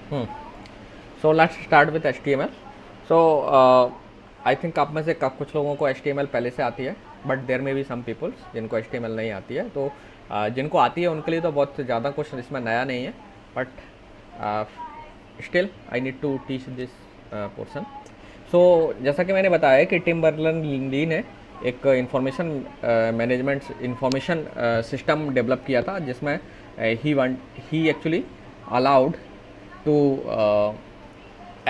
Hmm so let's start with HTML. So I think आप में से कुछ लोगों को HTML पहले से आती है, बट देर में भी सम पीपल्स जिनको HTML नहीं आती है. तो जिनको आती है उनके लिए तो बहुत ज़्यादा कुछ इसमें नया नहीं है, but still I need to teach this portion. So जैसा कि मैंने बताया कि टिम बर्नर्स-ली ने एक information management information system develop किया था, जिसमें ही actually allowed to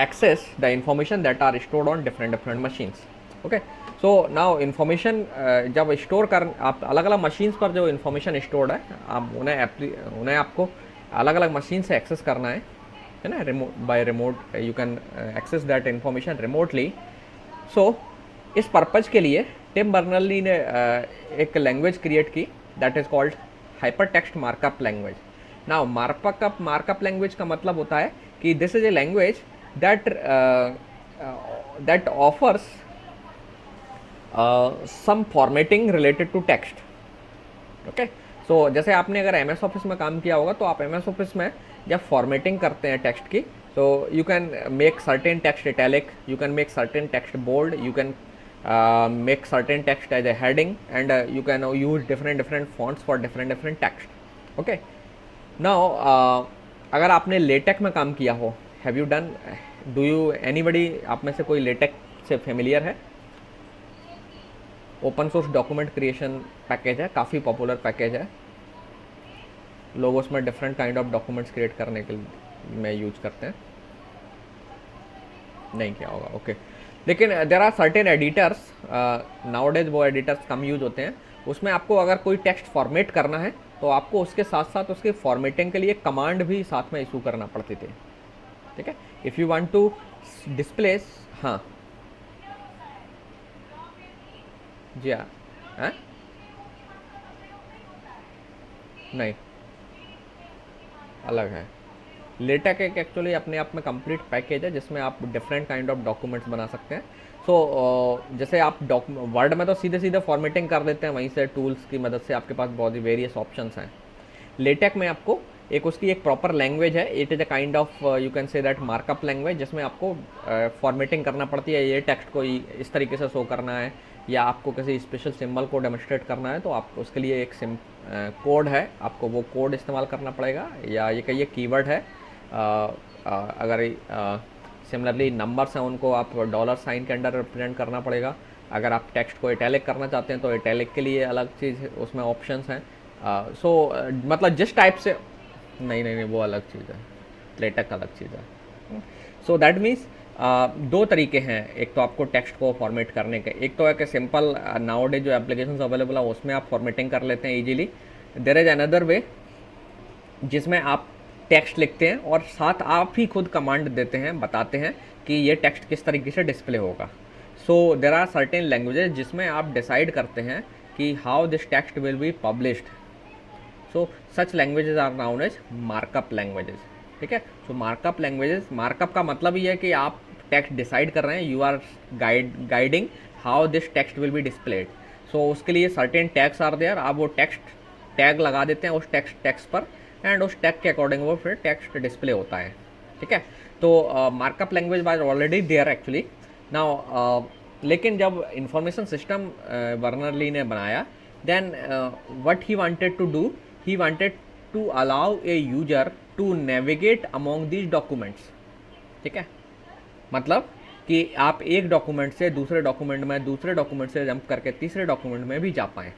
access the information that are stored on different machines. Okay, so now information जब स्टोर कर आप अलग अलग मशीन्स पर जो इन्फॉर्मेशन स्टोर्ड है, आप उन्हें आपको अलग अलग मशीन से एक्सेस करना है ना. By remote you can access that information remotely. So इस पर्पज़ के लिए टिम बर्नर्स-ली ने एक लैंग्वेज क्रिएट की, that is called hyper text markup language. Now markup language का मतलब होता है कि this is a language that offers some formatting related to text. Okay, so जैसे आपने अगर MS ऑफिस में काम किया होगा, तो आप MS ऑफिस में जब फॉर्मेटिंग करते हैं टेक्स्ट की, तो you can make certain text italic, you can make certain text bold, you can make certain text as a heading, and you can use different fonts for different text. Okay, now अगर आपने LaTeX में काम किया हो, have you done, do you anybody आप में से कोई लेटेक से फेमिलियर है? Open source document creation package है, काफ़ी पॉपुलर पैकेज है. लोग उसमें different kind of documents create करने के लिए में यूज करते हैं. नहीं किया होगा, ओके. लेकिन there are certain editors, nowadays वो एडिटर्स कम यूज होते हैं. उसमें आपको अगर कोई टेक्स्ट फॉर्मेट करना है, तो आपको उसके साथ साथ उसके फॉर्मेटिंग के लिए कमांड भी साथ में इशू करना पड़ती थी. ठीक है, if you want to display. हाँ जी, हाँ नहीं, अलग है. लेटेक एक एक्चुअली अपने आप में कंप्लीट पैकेज है, जिसमें आप डिफरेंट काइंड ऑफ डॉक्यूमेंट्स बना सकते हैं. सो जैसे आप वर्ड में तो सीधे सीधे फॉर्मेटिंग कर देते हैं, वहीं से टूल्स की मदद से आपके पास बहुत ही वेरियस ऑप्शंस हैं. लेटेक में आपको उसकी एक प्रॉपर लैंग्वेज है. It is a kind of you can say that markup language, जिसमें आपको फॉर्मेटिंग करना पड़ती है. ये टेक्स्ट को इस तरीके से शो करना है, या आपको किसी स्पेशल सिंबल को डेमोन्स्ट्रेट करना है, तो आपको उसके लिए एक कोड है, आपको वो कोड इस्तेमाल करना पड़ेगा, या ये कहिए कीवर्ड है. अगर सिमिलरली नंबर्स हैं, उनको आप $साइन के अंडर रिप्रेजेंट करना पड़ेगा. अगर आप टेक्स्ट को इटैलिक करना चाहते हैं, तो इटैलिक के लिए अलग चीज़ उसमें ऑप्शंस हैं. सो मतलब जिस टाइप से नहीं वो अलग चीज़ है, लेटेक अलग चीज़ है. सो दैट मीन्स दो तरीके हैं. एक तो आपको टेक्स्ट को फॉर्मेट करने के, एक तो है कि सिंपल नाउडे जो एप्लीकेशंस अवेलेबल है उसमें आप फॉर्मेटिंग कर लेते हैं easily. There is another way जिसमें आप टेक्स्ट लिखते हैं और साथ आप ही खुद कमांड देते हैं, बताते हैं कि ये टेक्स्ट किस तरीके से डिस्प्ले होगा. So there are certain languages जिसमें आप डिसाइड करते हैं कि how this text will be published. So such languages are known as markup languages. ठीक है, सो मार्कअप लैंग्वेजेस, मार्कअप का मतलब ये है कि आप टेक्स्ट डिसाइड कर रहे हैं, you are guiding how this text will be displayed. So उसके लिए सर्टेन टैग्स आर देयर, आप वो टेक्स्ट टैग लगा देते हैं उस टेक्स्ट पर, एंड उस टैग के अकॉर्डिंग वो फिर टेक्स्ट डिस्प्ले होता है. ठीक है, तो markup language was already there actually. Now लेकिन जब इंफॉर्मेशन सिस्टम बर्नर्स-ली ने बनाया, then what he wanted to do, he wanted to allow a user to navigate among these documents. ठीक है, मतलब कि आप एक डॉक्यूमेंट से दूसरे डॉक्यूमेंट में, दूसरे डॉक्यूमेंट से जंप करके तीसरे डॉक्यूमेंट में भी जा पाएँ.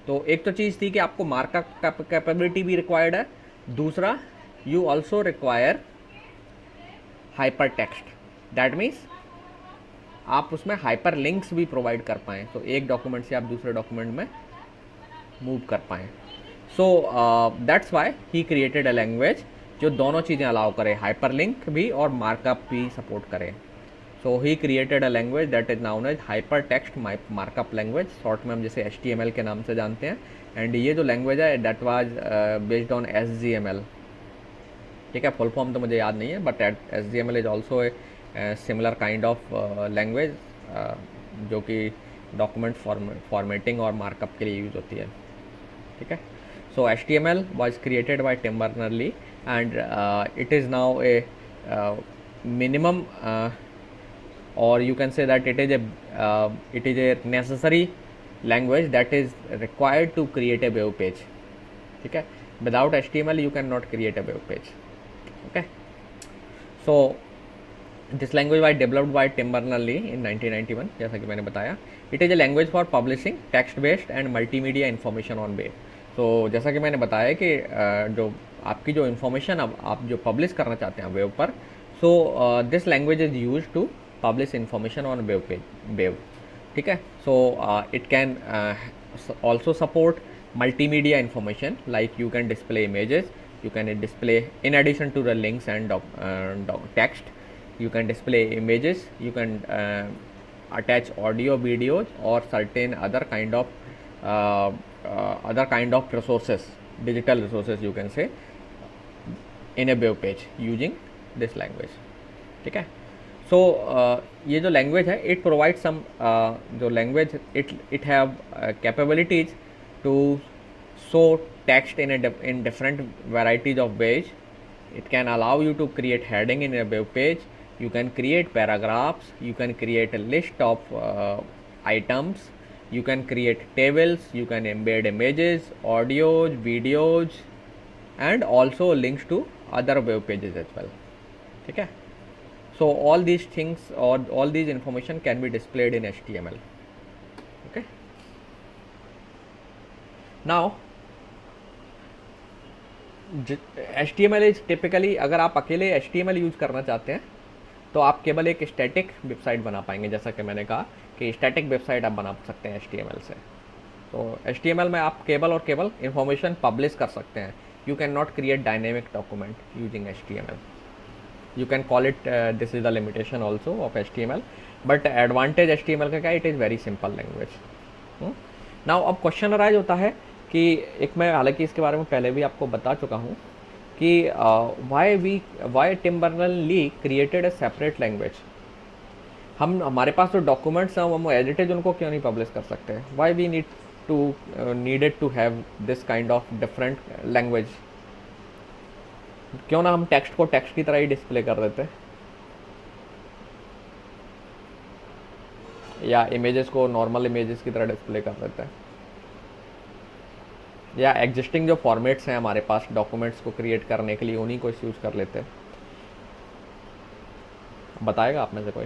तो एक तो चीज़ थी कि आपको मार्कअप कैपेबिलिटी भी रिक्वायर्ड है. दूसरा, you also require hyper text. That means आप उसमें हाइपर लिंक्स भी प्रोवाइड कर पाएँ, तो एक डॉक्यूमेंट से आप दूसरे डॉक्यूमेंट में मूव कर पाएँ. सो that's why he created a language जो दोनों चीज़ें अलाउ करे, हाइपर लिंक भी और मार्कअप भी सपोर्ट करे. So he created a language that is known as hyper text markup language, short में हम जिसे HTML के नाम से जानते हैं. एंड ये जो लैंग्वेज है that was based on SGML. ठीक है, फुल फॉर्म तो मुझे याद नहीं है, but SGML is also a similar kind of language जो कि डॉक्यूमेंट फॉर्मेटिंग और मार्कअप के लिए यूज होती है. ठीक है, सो HTML was created by Tim Berners-Lee and it is now a minimum, or you can say that it is a necessary language that is required to create a web page. ठीक है, without HTML you cannot create a web page. Okay, so this language was developed by Tim Berners-Lee in 1991, जैसा कि मैंने बताया. It is a language for publishing text-based and multimedia information on web. तो जैसा कि मैंने बताया कि जो आपकी जो इन्फॉर्मेशन अब आप जो पब्लिश करना चाहते हैं वेब पर, so this language is use to publish information on web. ठीक है, so it can also support multimedia information, like you can display images, you can display, in addition to the links and text, you can display images, you can attach audio, videos, or certain other kind of resources, digital resources you can say, in a web page using this language. ठीक है, so ये जो language है, it provides some जो language it have capabilities to show text in different varieties of ways. It can allow you to create heading in a web page. You can create paragraphs. You can create a list of items. You can create tables. You can embed images, audios, videos, and also links to other web pages as well. ठीक है, so all these things or all these information can be displayed in HTML. Okay. Now HTML is typically, अगर आप अकेले HTML use करना चाहते हैं तो आप केवल एक स्टैटिक वेबसाइट बना पाएंगे, जैसा कि मैंने कहा कि स्टैटिक वेबसाइट आप बना सकते हैं HTML से. तो HTML में आप केवल और केवल इंफॉर्मेशन पब्लिश कर सकते हैं. You can not create dynamic document using HTML. You can call it, this is the limitation also of HTML, but advantage HTML का क्या, it is very simple language. Now अब क्वेश्चन अराइज होता है कि एक, मैं हालांकि इसके बारे में पहले भी आपको बता चुका हूँ कि why Tim Berners-Lee created a separate language. हमारे पास जो डॉक्यूमेंट्स हैं हम एज इट इज उनको क्यों नहीं पब्लिश कर सकते? Why we needed to have this kind of different language. क्यों ना हम टेक्स्ट को टेक्स्ट की तरह ही डिस्प्ले कर देते, या इमेजेस को नॉर्मल इमेजेस की तरह डिस्प्ले कर देते हैं, या एग्जिस्टिंग जो फॉर्मेट्स हैं हमारे पास डॉक्यूमेंट्स को क्रिएट करने के लिए उन्हीं को यूज़ कर लेते हैं. बताएगा आप में से कोई?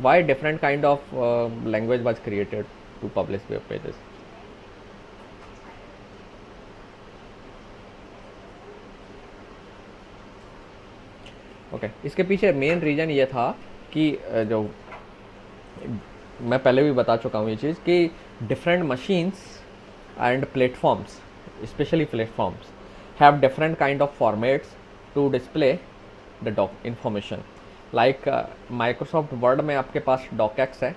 Why different kind of language was created to publish web pages? Okay, इसके पीछे मेन रीज़न ये था कि जो मैं पहले भी बता चुका हूँ ये चीज़ कि different machines and platforms, especially platforms, have different kind of formats to display the information. Like Microsoft Word में आपके पास docx है,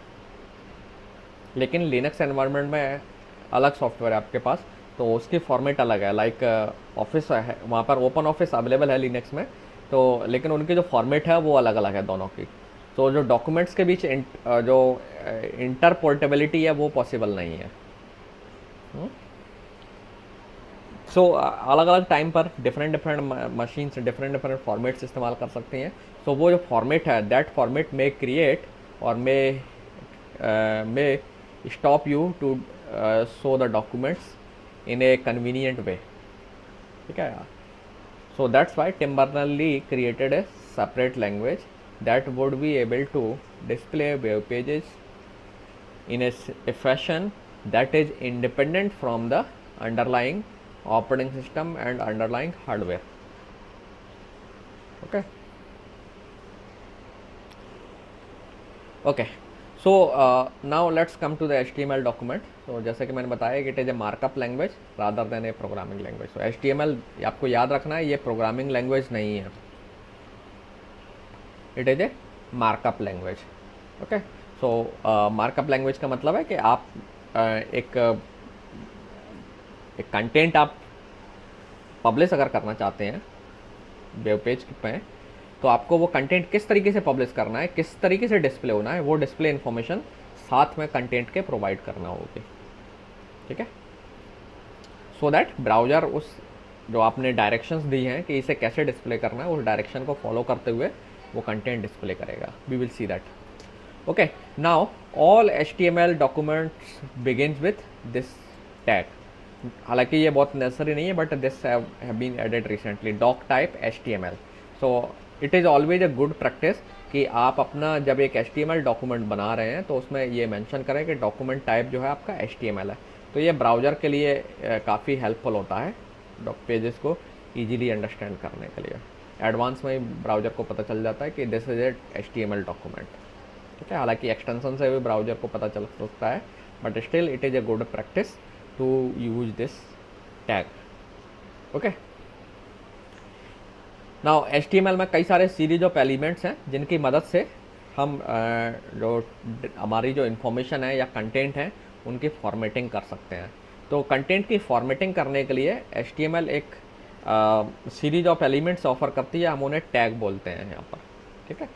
लेकिन Linux environment में अलग सॉफ्टवेयर है आपके पास, तो उसकी फॉर्मेट अलग है. लाइक ऑफिस है, वहाँ पर ओपन ऑफिस अवेलेबल है लिनक्स में, तो लेकिन उनकी जो फॉर्मेट है वो अलग अलग है दोनों की. तो जो डॉक्यूमेंट्स के बीच जो इंटरपोर्टेबिलिटी है वो पॉसिबल नहीं है. सो अलग अलग टाइम पर डिफरेंट मशीन्स डिफरेंट फॉर्मेट्स इस्तेमाल कर सकते हैं. सो वो जो फॉर्मेट है, दैट फॉर्मेट मे क्रिएट और may stop you to show the documents in a convenient way. ठीक है, so that's why Tim Berners-Lee created a separate language that would be able to display web pages in a fashion that is independent from the underlying operating system and underlying hardware. Okay, so now let's come to the HTML document. तो जैसे कि मैंने बताया कि it is a markup language rather than a programming language. So HTML आपको याद रखना है, ये प्रोग्रामिंग लैंग्वेज नहीं है, it is a markup language. Okay, so markup language का मतलब है कि आप एक कंटेंट आप पब्लिश अगर करना चाहते हैं वेब पेज पे, तो आपको वो कंटेंट किस तरीके से पब्लिश करना है, किस तरीके से डिस्प्ले होना है, वो डिस्प्ले इन्फॉर्मेशन साथ में कंटेंट के प्रोवाइड करना होगी. ठीक है, सो दैट ब्राउज़र उस जो आपने डायरेक्शंस दी हैं कि इसे कैसे डिस्प्ले करना है, उस डायरेक्शन को फॉलो करते हुए वो कंटेंट डिस्प्ले करेगा. We will see that. Okay, now all HTML documents begins with this tag. हालांकि ये बहुत नेसेसरी नहीं है, but this have been added recently, doc type HTML. So it is always a good practice कि आप अपना जब एक HTML डॉक्यूमेंट बना रहे हैं तो उसमें ये मेंशन करें कि डॉक्यूमेंट टाइप जो है आपका HTML है. तो ये ब्राउज़र के लिए काफ़ी हेल्पफुल होता है पेजेस को इजीली अंडरस्टैंड करने के लिए. एडवांस में ही ब्राउज़र को पता चल जाता है कि this is A HTML document. ठीक है, हालांकि एक्सटेंशन से भी ब्राउज़र को पता चल सकता है, but still it is a good practice to use this tag. Okay, now HTML में कई सारे सीरीज ऑफ एलिमेंट्स हैं जिनकी मदद से हम जो हमारी जो इन्फॉर्मेशन है या कंटेंट है उनकी फॉर्मेटिंग कर सकते हैं. तो कंटेंट की फॉर्मेटिंग करने के लिए HTML एक सीरीज ऑफ एलिमेंट्स ऑफर करती है, हम उन्हें टैग बोलते हैं यहाँ पर. ठीक है,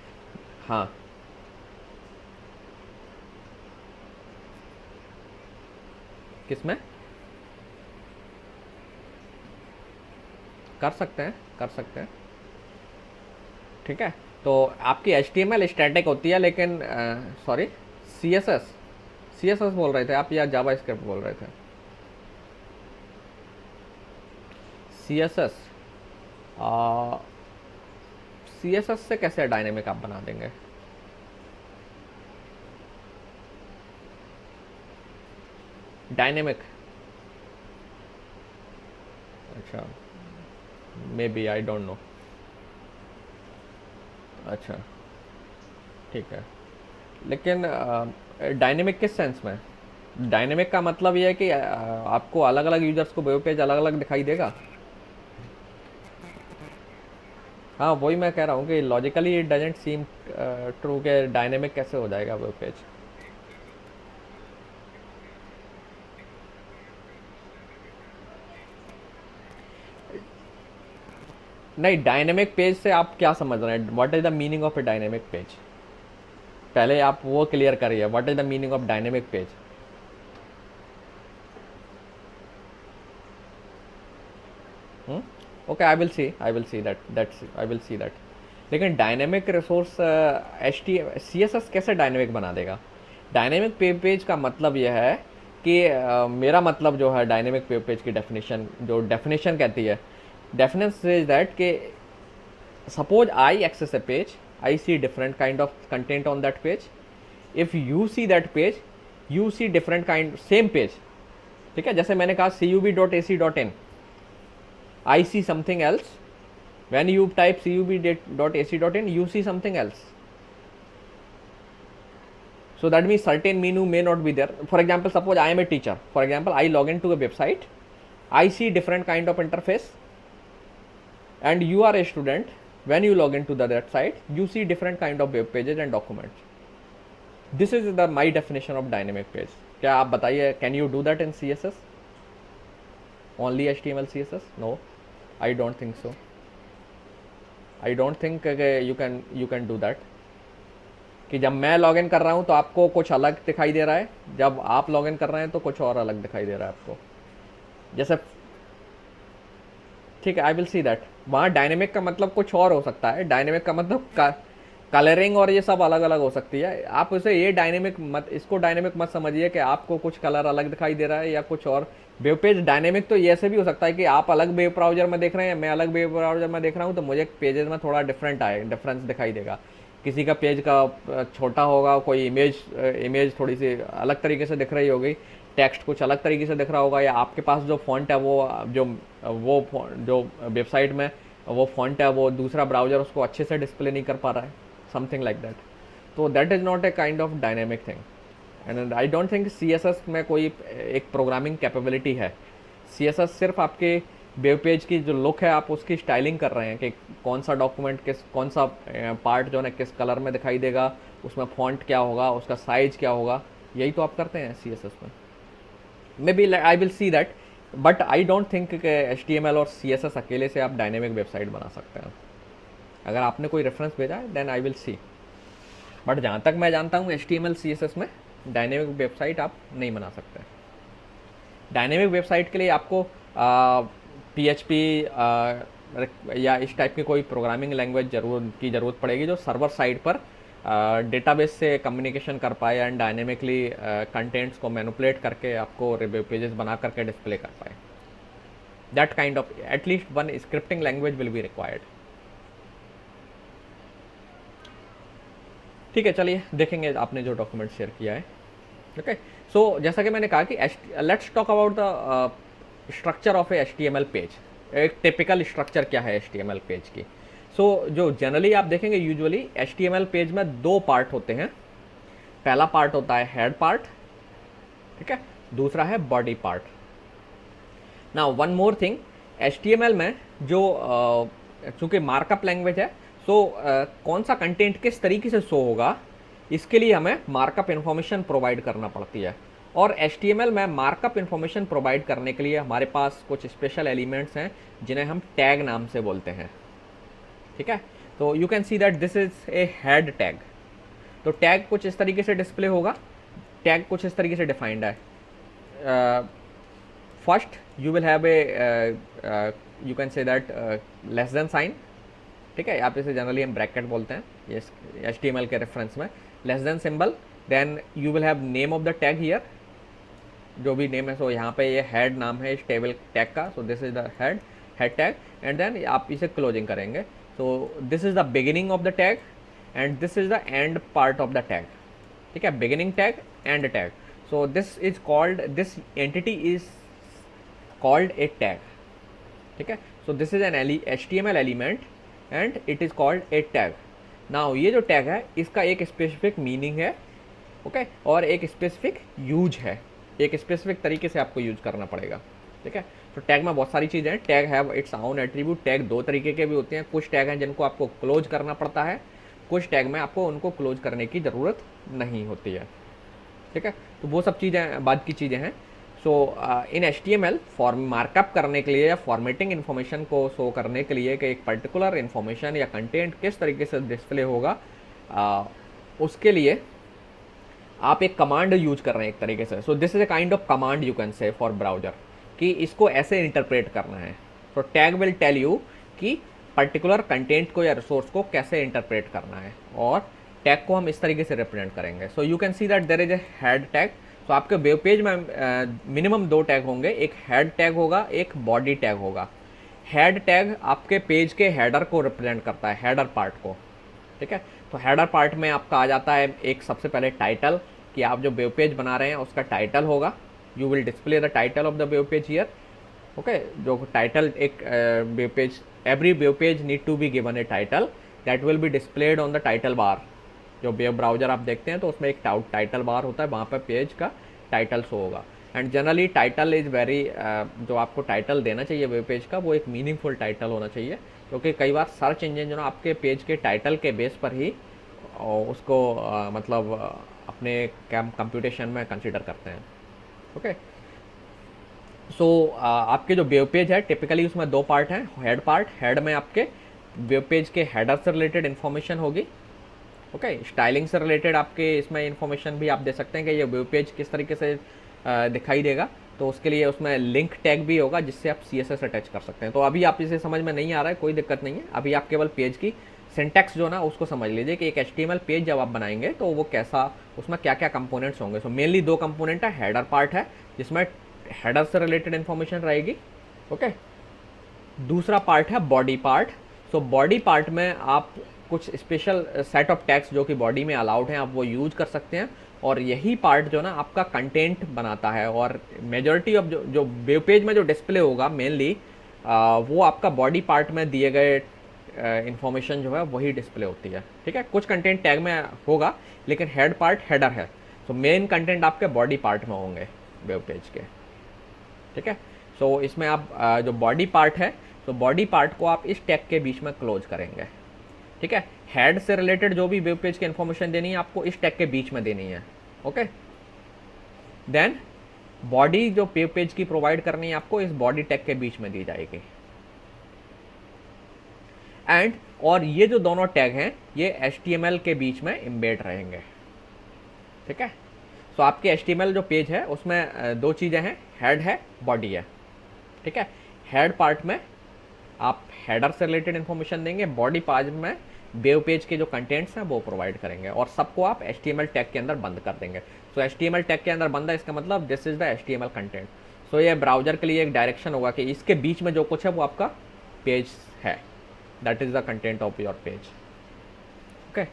हाँ, किसमें कर सकते हैं, कर सकते हैं. ठीक है, तो आपकी HTML स्टैटिक होती है, लेकिन सॉरी CSS बोल रहे थे आप या जावास्क्रिप्ट बोल रहे थे? CSS CSS से कैसे डायनेमिक आप बना देंगे? डायनेमिक, अच्छा, may be, I don't know. अच्छा, ठीक है, लेकिन डायनेमिक किस सेंस में? डायनेमिक का मतलब ये है कि आपको अलग अलग यूजर्स को वेब पेज अलग अलग दिखाई देगा. हाँ, वही मैं कह रहा हूँ कि logically it doesn't seam true के डायनेमिक कैसे हो जाएगा वेब पेज. नहीं, डायनेमिक पेज से आप क्या समझ रहे हैं? What is the meaning of A dynamic page? पहले आप वो क्लियर करिए, what is the meaning of dynamic page? Okay, I will see that. लेकिन डायनेमिक रिसोर्स CSS कैसे डायनेमिक बना देगा? डायनेमिक पेज का मतलब यह है कि मेरा मतलब जो है डायनेमिक पेज की डेफिनेशन, जो डेफिनेशन कहती है, डेफिनेशन इज दैट कि suppose I access a page, I see different kind of content on that page. If you see that page, you see different kind, same page. ठीक है, जैसे मैंने कहा cub.ac.in, I see something else. When you type cub.ac.in, you see something else. So that means certain menu may not be there. For example, suppose I am a teacher. For example, I log into a website, I see different kind of interface, and you are a student. When you log into that site, you see different kind of web pages and documents. This is my definition of dynamic page. क्या आप बताइए, can you do that in CSS? Only HTML CSS? No, I don't think so. I don't think you can do that. कि जब मैं login कर रहा हूँ तो आपको कुछ अलग दिखाई दे रहा है, जब आप लॉगिन कर रहे हैं तो कुछ और अलग दिखाई दे रहा है आपको. जैसे ठीक है, आई विल सी दैट. वहाँ डायनेमिक का मतलब कुछ और हो सकता है. डायनेमिक का मतलब कलरिंग और ये सब अलग अलग हो सकती है. आप उसे ये डायनेमिक मत, इसको डायनेमिक मत समझिए कि आपको कुछ कलर अलग दिखाई दे रहा है या कुछ और. वेब पेज डायनेमिक तो ये ऐसे भी हो सकता है कि आप अलग वेब ब्राउजर में देख रहे हैं, मैं अलग वेब ब्राउजर में देख रहा हूँ, तो मुझे पेजेस में थोड़ा डिफरेंस दिखाई देगा. किसी का पेज का छोटा होगा, कोई इमेज थोड़ी सी अलग तरीके से दिख रही होगी, टेक्स्ट कुछ अलग तरीके से दिख रहा होगा, या आपके पास जो फॉन्ट है जो वेबसाइट में वो फॉन्ट है वो दूसरा ब्राउज़र उसको अच्छे से डिस्प्ले नहीं कर पा रहा है, समथिंग लाइक दैट. तो that is not a kind of dynamic thing. And I don't think CSS में कोई एक प्रोग्रामिंग कैपेबिलिटी है. CSS सिर्फ आपके वेब पेज की जो लुक है, आप उसकी स्टाइलिंग कर रहे हैं कि कौन सा डॉक्यूमेंट कौन सा पार्ट जो है किस कलर में दिखाई देगा, उसमें फॉन्ट क्या होगा, उसका साइज क्या होगा, यही तो आप करते हैं CSS में. Maybe I will see that, but I don't think कि HTML और CSS अकेले से आप डायनेमिक वेबसाइट बना सकते हैं. अगर आपने कोई रेफरेंस भेजा है then I will see, but जहाँ तक मैं जानता हूँ HTML CSS में डायनेमिक वेबसाइट आप नहीं बना सकते. डायनेमिक वेबसाइट के लिए आपको PHP या इस टाइप की कोई प्रोग्रामिंग लैंग्वेज की ज़रूरत पड़ेगी जो सर्वर साइड पर डेटाबेस से कम्युनिकेशन कर पाए एंड डायनेमिकली कंटेंट्स को मैनिपुलेट करके आपको वेब पेजेस बना करके डिस्प्ले कर पाए. That kind of at least one scripting language will be required. ठीक है, चलिए देखेंगे आपने जो डॉक्यूमेंट शेयर किया है. ओके, सो जैसा कि मैंने कहा कि let's talk about the structure of A HTML page. एक टिपिकल स्ट्रक्चर क्या है HTML पेज की. सो जो जनरली आप देखेंगे यूजुअली HTML पेज में दो पार्ट होते हैं. पहला पार्ट होता है हेड पार्ट, ठीक है, दूसरा है body part. Now one more thing, HTML में जो चूंकि मार्कअप लैंग्वेज है, सो कौन सा कंटेंट किस तरीके से शो होगा इसके लिए हमें मार्कअप इन्फॉर्मेशन प्रोवाइड करना पड़ती है. और HTML में मार्कअप इन्फॉर्मेशन प्रोवाइड करने के लिए हमारे पास कुछ स्पेशल एलिमेंट्स हैं जिन्हें हम टैग नाम से बोलते हैं. ठीक है, तो you can see that this is a head tag. तो टैग कुछ इस तरीके से डिस्प्ले होगा. टैग कुछ इस तरीके से डिफाइंड है. First you will have a you can say that less than sign. ठीक है, आप इसे जनरली हम ब्रैकेट बोलते हैं ये HTML के रेफरेंस में. Less than symbol, then you will have name of the tag here, जो भी नेम है. सो यहाँ पे ये हेड नाम है इस टेबल टैग का. So this is the head tag and then आप इसे क्लोजिंग करेंगे. So this is the beginning of the tag and this is the end part of the tag. ठीक है, beginning tag end tag. So this is called, this entity is called a tag. ठीक है, so this is an HTML element and it is called a tag. Now ये जो tag है इसका एक specific meaning है, ओके, और एक स्पेसिफिक यूज है. एक स्पेसिफिक तरीके से आपको यूज करना पड़ेगा. ठीक है, तो टैग में बहुत सारी चीज़ें हैं. Tag have its own attribute. Tag दो तरीके के भी होते हैं. कुछ टैग हैं जिनको आपको क्लोज करना पड़ता है, कुछ टैग में आपको उनको क्लोज करने की ज़रूरत नहीं होती है. ठीक है, तो वो सब चीज़ें बाद की चीज़ें हैं. सो इन HTML फॉर्म मार्कअप करने के लिए या फॉर्मेटिंग इन्फॉर्मेशन को शो करने के लिए कि एक पर्टिकुलर इन्फॉर्मेशन या कंटेंट किस तरीके से डिस्प्ले होगा, उसके लिए आप एक कमांड यूज कर रहे हैं एक तरीके से. सो this is a kind of command you can से फॉर ब्राउजर कि इसको ऐसे इंटरप्रेट करना है. सो टैग विल टेल यू कि पर्टिकुलर कंटेंट को या रिसोर्स को कैसे इंटरप्रेट करना है, और टैग को हम इस तरीके से रिप्रेजेंट करेंगे. So you can see that there is a head tag. तो आपके वेब पेज में मिनिमम दो टैग होंगे. एक हेड टैग होगा, एक बॉडी टैग होगा. हेड टैग आपके पेज के हेडर को रिप्रेजेंट करता है, हेडर पार्ट को. ठीक है, तो हेडर पार्ट में आपका आ जाता है एक सबसे पहले टाइटल, कि आप जो वेब पेज बना रहे हैं उसका टाइटल होगा. You will display the title of the web page here. Okay, जो टाइटल एक web page, every web page need to be given a title that will be displayed on the title bar. जो web browser आप देखते हैं तो उसमें एक title bar होता है, वहाँ पर पेज का टाइटल शो होगा. And generally title is very, जो आपको टाइटल देना चाहिए वेब पेज का वो एक मीनिंगफुल टाइटल होना चाहिए, क्योंकि कई बार सर्च इंजन जो ना आपके पेज के टाइटल के बेस पर ही उसको मतलब अपने कंप्यूटेशन में कंसिडर करते हैं. ओके, सो आपके जो वेब पेज है टिपिकली उसमें दो पार्ट हैं. हेड पार्ट, हेड में आपके वेब पेज के हेडर से रिलेटेड इन्फॉर्मेशन होगी. ओके, स्टाइलिंग से रिलेटेड आपके इसमें इन्फॉर्मेशन भी आप दे सकते हैं कि ये वेब पेज किस तरीके से दिखाई देगा. तो उसके लिए उसमें लिंक टैग भी होगा जिससे आप CSS अटैच कर सकते हैं. तो अभी आप इसे समझ में नहीं आ रहा है, कोई दिक्कत नहीं है. अभी आप केवल पेज की सिंटैक्स जो ना उसको समझ लीजिए कि एक HTML पेज जब आप बनाएंगे तो वो कैसा, उसमें क्या क्या कंपोनेंट्स होंगे. सो मेनली दो कंपोनेंट है. हेडर पार्ट है जिसमें हेडर से रिलेटेड इन्फॉर्मेशन रहेगी. ओके, दूसरा पार्ट है body part. So body part में आप कुछ स्पेशल सेट ऑफ टैग्स जो कि बॉडी में अलाउड हैं आप वो यूज कर सकते हैं. और यही पार्ट जो ना आपका कंटेंट बनाता है, और मेजॉरिटी ऑफ जो वेब पेज में जो डिस्प्ले होगा मेनली वो आपका बॉडी पार्ट में दिए गए इन्फॉर्मेशन जो है वही डिस्प्ले होती है. ठीक है, कुछ कंटेंट टैग में होगा लेकिन हेड पार्ट हेडर है. तो मेन कंटेंट आपके बॉडी पार्ट में होंगे वेब पेज के. ठीक है, सो इसमें आप जो बॉडी पार्ट है, तो बॉडी पार्ट को आप इस टैग के बीच में क्लोज करेंगे. ठीक है, हेड से रिलेटेड जो भी वेब पेज की इन्फॉर्मेशन देनी है आपको इस टैग के बीच में देनी है. ओके, देन बॉडी जो वेब पेज की प्रोवाइड करनी है आपको इस बॉडी टैग के बीच में दी जाएगी. एंड और ये जो दोनों टैग हैं ये HTML के बीच में एम्बेड रहेंगे. ठीक है, तो आपके HTML जो पेज है उसमें दो चीज़ें हैं, हेड है, बॉडी है. ठीक है, हेड पार्ट में आप हेडर से रिलेटेड इन्फॉर्मेशन देंगे, बॉडी पार्ट में वेब पेज के जो कंटेंट्स हैं वो प्रोवाइड करेंगे, और सबको आप HTML टैग के अंदर बंद कर देंगे। सो HTML टैग के अंदर बंद है, इसका मतलब this is the HTML content. So ये ब्राउजर के लिए एक डायरेक्शन होगा कि इसके बीच में जो कुछ है वो आपका पेज है, that is the content of your page. Okay,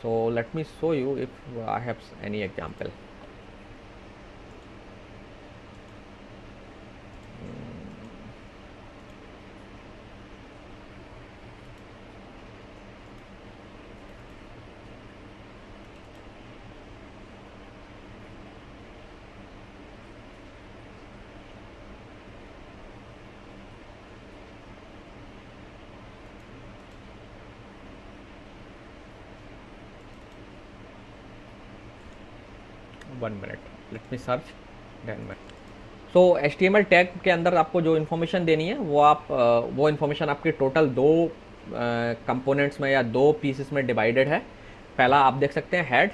so let me show you if I have any example. One minute, let me search then मैं। सो HTML टैग के अंदर आपको जो इन्फॉर्मेशन देनी है वो आप वो इन्फॉर्मेशन आपकी टोटल दो कंपोनेंट्स में या दो पीसेस में डिवाइडेड है। पहला आप देख सकते हैं head,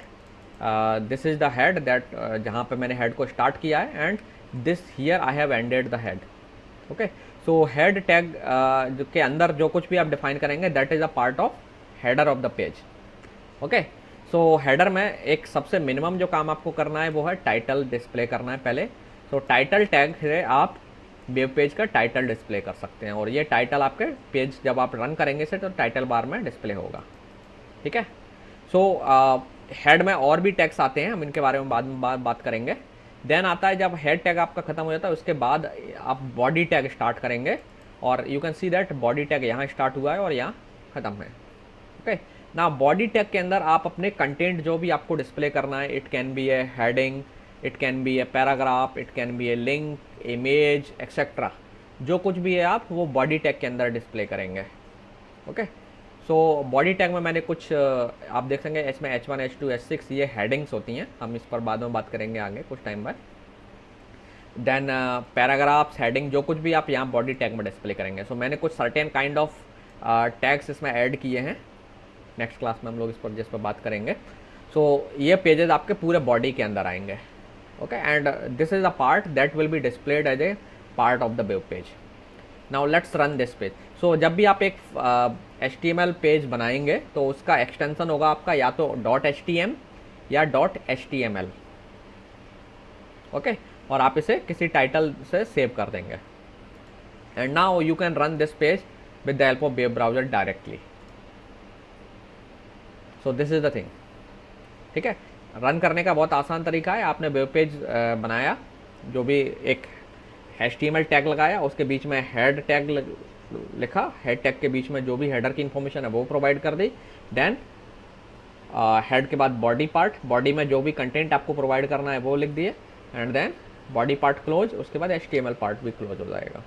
this is the head that जहाँ पे मैंने हेड को स्टार्ट किया है, and this here I have ended the head. Okay, so head tag के अंदर जो कुछ भी आप डिफाइन करेंगे that is a part of header of the page. Okay, so header में एक सबसे मिनिमम जो काम आपको करना है वो है टाइटल डिस्प्ले करना है पहले। सो टाइटल टैग से आप वेब पेज का टाइटल डिस्प्ले कर सकते हैं, और ये टाइटल आपके पेज जब आप रन करेंगे इसे तो टाइटल बार में डिस्प्ले होगा। ठीक है, सो हेड में और भी टैग्स आते हैं, हम इनके बारे में बाद में बात करेंगे। देन आता है जब हेड टैग आपका खत्म हो जाता है उसके बाद आप बॉडी टैग स्टार्ट करेंगे, और you can see that body tag यहाँ स्टार्ट हुआ है और यहाँ ख़त्म है। ओके, ना बॉडी टैग के अंदर आप अपने कंटेंट जो भी आपको डिस्प्ले करना है, it can be A heading, it can be a paragraph, it can be A link, image etcetera, जो कुछ भी है आप वो बॉडी टैग के अंदर डिस्प्ले करेंगे। ओके, सो बॉडी टैग में मैंने कुछ आप देख सकेंगे इसमें H1, H2, H6 ये हेडिंग्स होती हैं, हम इस पर बाद में बात करेंगे आगे कुछ टाइम बाद। देन पैराग्राफ्स, हेडिंग, जो कुछ भी आप यहाँ बॉडी टैग में डिस्प्ले करेंगे। सो मैंने कुछ सर्टेन काइंड ऑफ टैग्स इसमें ऐड किए हैं, नेक्स्ट क्लास में हम लोग जिस पर बात करेंगे। सो ये पेजेस आपके पूरे बॉडी के अंदर आएंगे। Okay, and this is a part that will be displayed as a part of the web page. Now let's run this page. So जब भी आप एक HTML पेज बनाएंगे तो उसका एक्सटेंशन होगा आपका या तो .htm या .html। ओके, और आप इसे किसी टाइटल से सेव कर देंगे, and now you can run this page with the help of web browser directly. So this is the thing. ठीक है, रन करने का बहुत आसान तरीका है। आपने वेब पेज बनाया, जो भी एक HTML टैग लगाया, उसके बीच में हेड टैग लिखा, हेड टैग के बीच में जो भी हेडर की इन्फॉर्मेशन है वो प्रोवाइड कर दी। देन हेड के बाद बॉडी पार्ट, बॉडी में जो भी कंटेंट आपको प्रोवाइड करना है वो लिख दिए, and then body part close, उसके बाद HTML पार्ट भी क्लोज हो जाएगा।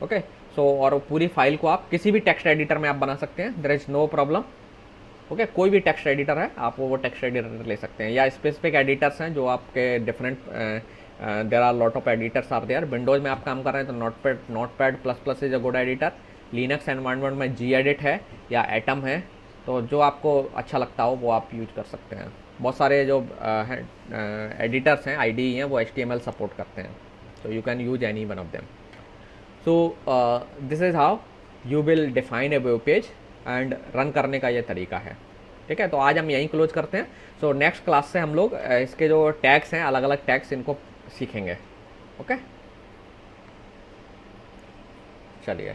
ओके, सो और पूरी फाइल को आप किसी भी टेक्स्ट एडिटर में आप बना सकते हैं, there is no problem. Okay, कोई भी टेक्स्ट एडिटर है आप वो टेक्स्ट एडिटर ले सकते हैं, या स्पेसिफिक एडिटर्स हैं जो आपके different there are lot of editors are there. Windows में आप काम कर रहे हैं तो Notepad plus plus is a good editor. Linux environment में gedit है या एटम है, तो जो आपको अच्छा लगता हो वो आप यूज कर सकते हैं। बहुत सारे जो एडिटर्स हैं, IDE हैं, वो HTML सपोर्ट करते हैं, so you can use any one of them. So this is how you will define a web page and run करने का ये तरीका है। ठीक है, तो आज हम यहीं क्लोज करते हैं। सो नेक्स्ट क्लास से हम लोग इसके जो टैग्स हैं, अलग अलग टैग्स, इनको सीखेंगे। ओके, चलिए।